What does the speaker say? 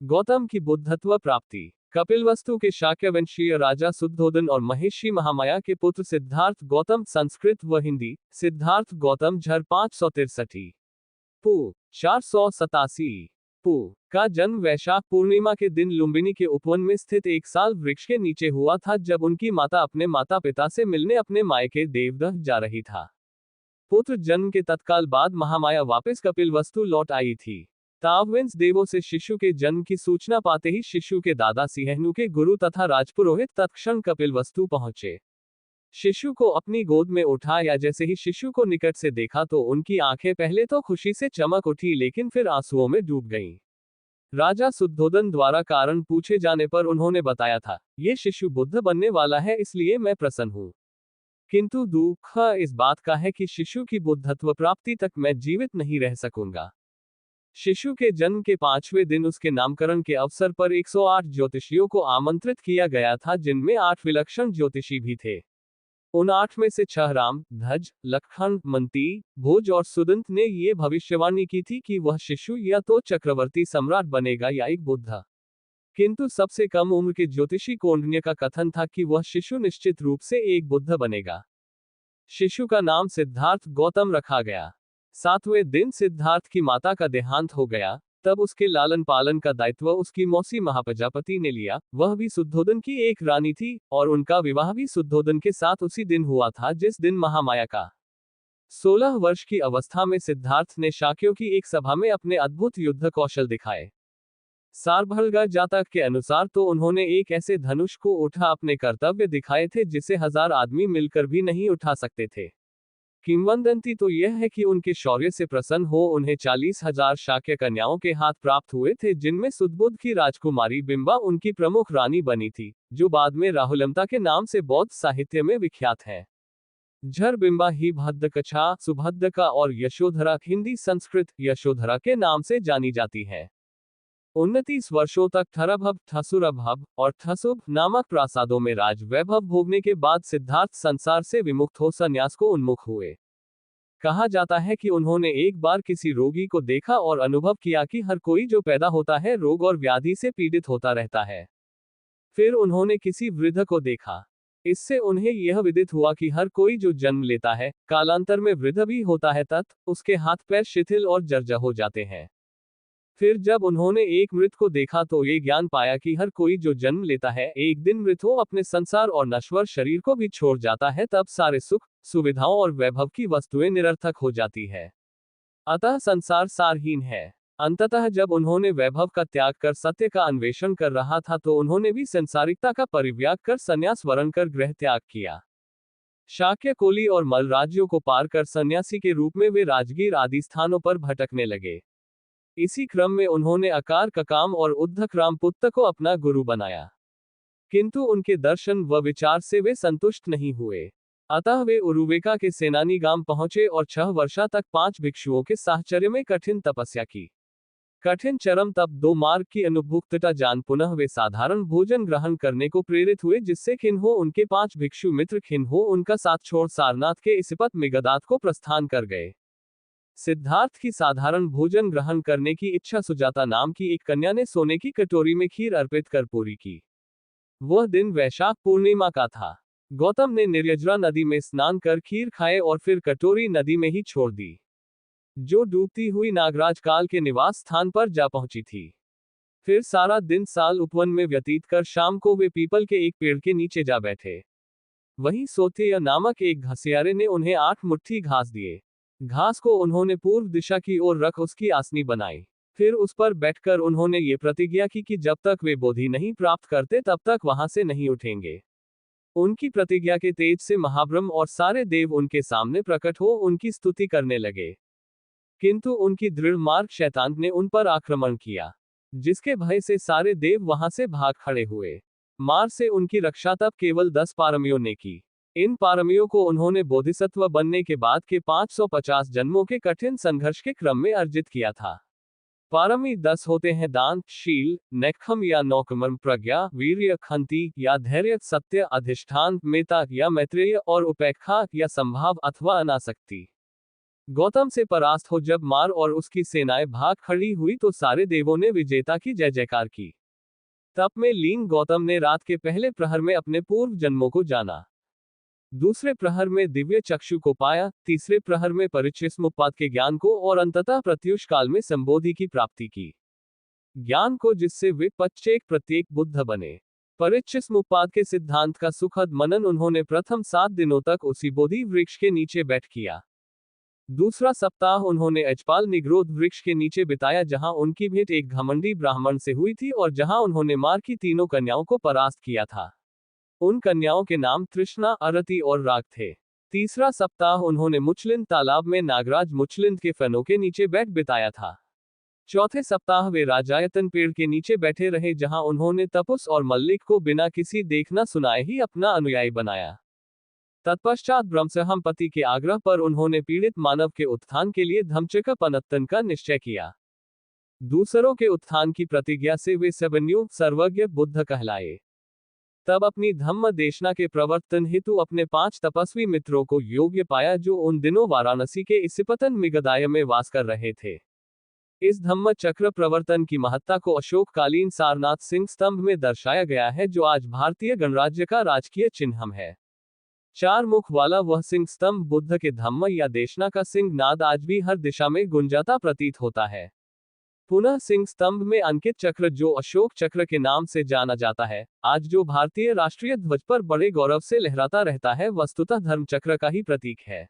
गौतम की बुद्धत्व प्राप्ति। कपिलवस्तु के शाक्यवंशीय राजा शुद्धोदन और महिषी महामाया के पुत्र सिद्धार्थ गौतम संस्कृत व हिंदी सिद्धार्थ गौतम झर 563 पू 487 पू का जन्म वैशाख पूर्णिमा के दिन लुम्बिनी के उपवन में स्थित एक साल वृक्ष के नीचे हुआ था, जब उनकी माता अपने माता पिता से मिलने अपने मायके देवदह जा रही था। पुत्र जन्म के तत्काल बाद महामाया वापस कपिलवस्तु लौट आई थी। तावविंस देवों से शिशु के जन्म की सूचना पाते ही शिशु के दादा सिंहनु के गुरु तथा राजपुरोहित तत्क्षण कपिलवस्तु पहुंचे। शिशु को अपनी गोद में उठाया। जैसे ही शिशु को निकट से देखा तो उनकी आंखें पहले तो खुशी से चमक उठी, लेकिन फिर आंसुओं में डूब गईं। राजा शुद्धोदन द्वारा कारण पूछे जाने पर उन्होंने बताया था, ये शिशु बुद्ध बनने वाला है, इसलिए मैं प्रसन्न हूँ। किंतु दुख इस बात का है कि शिशु की बुद्धत्व प्राप्ति तक मैं जीवित नहीं रह सकूंगा। शिशु के जन्म के 5वें दिन उसके नामकरण के अवसर पर 108 ज्योतिषियों को आमंत्रित किया गया था, जिनमें 8 विलक्षण ज्योतिषी भी थे। उन 8 में से 6 राम, ध्वज, लखन, मंती, भोज और सुदंत ने ये भविष्यवाणी की थी कि वह शिशु या तो चक्रवर्ती सम्राट बनेगा या एक बुद्ध। किंतु सबसे कम उम्र के ज्योतिषी कौंडिन्य का कथन था कि वह शिशु निश्चित रूप से एक बुद्ध बनेगा। शिशु का नाम सिद्धार्थ गौतम रखा गया। 7वें दिन सिद्धार्थ की माता का देहांत हो गया। तब उसके लालन पालन का दायित्व उसकी मौसी महाप्रजापति ने लिया। वह भी शुद्धोदन की एक रानी थी और उनका विवाह भी शुद्धोदन के साथ उसी दिन हुआ था जिस दिन महामाया का 16 वर्ष की अवस्था में सिद्धार्थ ने शाक्यों की एक सभा में अपने अद्भुत युद्ध कौशल दिखाए। सारभलगा जातक के अनुसार तो उन्होंने एक ऐसे धनुष को उठा अपने कर्तव्य दिखाए थे जिसे 1000 आदमी मिलकर भी नहीं उठा सकते थे। किंवदंती तो यह है कि उनके शौर्य से प्रसन्न हो उन्हें 40,000 शाक्य कन्याओं के हाथ प्राप्त हुए थे, जिनमें सुदबुद्ध की राजकुमारी बिंबा उनकी प्रमुख रानी बनी थी, जो बाद में राहुलमता के नाम से बौद्ध साहित्य में विख्यात है। झर बिंबा ही भद्दकछा, सुभद्दका और यशोधरा हिंदी संस्कृत यशोधरा के नाम से जानी जाती है। 29 वर्षों तक थरभव, थसुरभव और थसुभ नामक प्रासादों में राज वैभव भोगने के बाद सिद्धार्थ संसार से विमुक्त हो संन्यास को उन्मुख हुए। कहा जाता है कि उन्होंने एक बार किसी रोगी को देखा और अनुभव किया कि हर कोई जो पैदा होता है रोग और व्याधि से पीड़ित होता रहता है। फिर उन्होंने किसी वृद्ध को देखा। इससे उन्हें यह विदित हुआ कि हर कोई जो जन्म लेता है कालांतर में वृद्ध भी होता है, उसके हाथ पैर शिथिल और जर्जर हो जाते हैं। फिर जब उन्होंने एक मृत को देखा तो ये ज्ञान पाया कि हर कोई जो जन्म लेता है एक दिन मृत हो अपने संसार और नश्वर शरीर को भी छोड़ जाता है, तब सारे सुख सुविधाओं और वैभव की वस्तुएं निरर्थक हो जाती है। अतः संसार सारहीन है। अंततः जब उन्होंने वैभव का त्याग कर सत्य का अन्वेषण कर रहा था तो उन्होंने भी संसारिकता का परित्याग कर संन्यास वरण कर गृह त्याग किया। शाक्य, कोली और मल राज्यों को पार कर सन्यासी के रूप में वे राजगीर आदि स्थानों पर भटकने लगे। इसी क्रम में उन्होंने अकार ककाम और उद्धक रामपुत्त को अपना गुरु बनाया, किंतु उनके दर्शन व विचार से वे संतुष्ट नहीं हुए। अतः वे उरुवेका के सेनानी गांव पहुंचे और 6 वर्षा तक 5 भिक्षुओं के साहचर्य में कठिन तपस्या की। कठिन चरम तप 2 मार्ग की अनुभुक्तता जान पुनः वे साधारण भोजन ग्रहण करने को प्रेरित हुए, जिससे खिन्हो उनके 5 भिक्षु मित्र खिन्हो उनका साथ छोड़ सारनाथ के इसिपत मिगदात को प्रस्थान कर गए। सिद्धार्थ की साधारण भोजन ग्रहण करने की इच्छा सुजाता नाम की एक कन्या ने सोने की कटोरी में खीर अर्पित कर पूरी की। वह दिन वैशाख पूर्णिमा का था। गौतम ने निर्यजरा नदी में स्नान कर खीर खाए और फिर कटोरी नदी में ही छोड़ दी, जो डूबती हुई नागराज काल के निवास स्थान पर जा पहुंची थी। फिर सारा दिन साल उपवन में व्यतीत कर शाम को वे पीपल के एक पेड़ के नीचे जा बैठे। वहीं सोतेय नामक एक घसियारे ने उन्हें 8 मुट्ठी घास दिए। घास को उन्होंने पूर्व दिशा की ओर रख उसकी आसनी बनाई। फिर उस पर बैठकर उन्होंने ये प्रतिज्ञा की कि जब तक वे बोधि नहीं प्राप्त करते तब तक वहां से नहीं उठेंगे। उनकी प्रतिज्ञा के तेज से महाब्रह्म और सारे देव उनके सामने प्रकट हो उनकी स्तुति करने लगे, किंतु उनकी दृढ़ मार्ग शैतान ने उन पर आक्रमण किया, जिसके भय से सारे देव वहां से भाग खड़े हुए। मार से उनकी रक्षा तब केवल 10 पारमियों ने की। इन पारमियों को उन्होंने बोधिसत्व बनने के बाद के 550 जन्मों के कठिन संघर्ष के क्रम में अर्जित किया था। पारमी 10 होते हैं: दान, शील, नेक्षम या नौकमर्म, प्रज्ञा, वीर्य, खंति या धैर्य, सत्य, अधिष्ठान, मेता या मैत्रेय और उपेक्षा या संभाव अथवा अनासक्ति। गौतम से परास्त हो जब मार और उसकी सेनाएं भाग खड़ी हुई तो सारे देवों ने विजेता की जय जयकार की। तप में लीन गौतम ने रात के पहले प्रहर में अपने पूर्व जन्मों को जाना। दूसरे प्रहर में दिव्य चक्षु को पाया, तीसरे प्रहर में परिच्छिन्नमुत्पाद के ज्ञान को और अंततः प्रत्युष काल में संबोधि की प्राप्ति की। ज्ञान को जिससे वे पश्चेक प्रत्येक बुद्ध बने। परिच्छिन्नमुत्पाद के सिद्धांत का सुखद मनन उन्होंने प्रथम 7 दिनों तक उसी बोधि वृक्ष के नीचे बैठ किया। दूसरा सप्ताह उन्होंने अजपाल निग्रोध वृक्ष के नीचे बिताया जहां उनकी भेंट एक घमंडी ब्राह्मण से हुई थी और जहां उन्होंने मार की तीनों कन्याओं को परास्त किया था। उन कन्याओं के नाम तृष्णा, अरति और राग थे। तीसरा सप्ताह उन्होंने मुचलिंद तालाब में नागराज मुचलिंद के फनों के नीचे बैठ बिताया था। चौथे सप्ताह वे राजायतन पेड़ के नीचे बैठे रहे जहां उन्होंने तपुस और मल्लिक को बिना किसी देखना सुनाए ही अपना अनुयायी बनाया। तत्पश्चात ब्रह्मसहमपति के आग्रह पर उन्होंने पीड़ित मानव के उत्थान के लिए धम्मचक्र पनत्तन का निश्चय किया। दूसरों के उत्थान की प्रतिज्ञा से वे सबन्यु सर्वज्ञ बुद्ध कहलाए। तब अपनी धम्म देशना के प्रवर्तन हेतु अपने 5 तपस्वी मित्रों को योग्य पाया जो उन दिनों वाराणसी के इसिपतन मिगदाय में वास कर रहे थे। इस धम्म चक्र प्रवर्तन की महत्ता को अशोककालीन सारनाथ सिंह स्तंभ में दर्शाया गया है जो आज भारतीय गणराज्य का राजकीय चिन्ह है। 4 मुख वाला वह सिंह स्तंभ बुद्ध के धम्म या देशना का सिंह नाद आज भी हर दिशा में गुंजाता प्रतीत होता है। पुनः सिंह स्तंभ में अंकित चक्र जो अशोक चक्र के नाम से जाना जाता है, आज जो भारतीय राष्ट्रीय ध्वज पर बड़े गौरव से लहराता रहता है, वस्तुतः धर्म चक्र का ही प्रतीक है।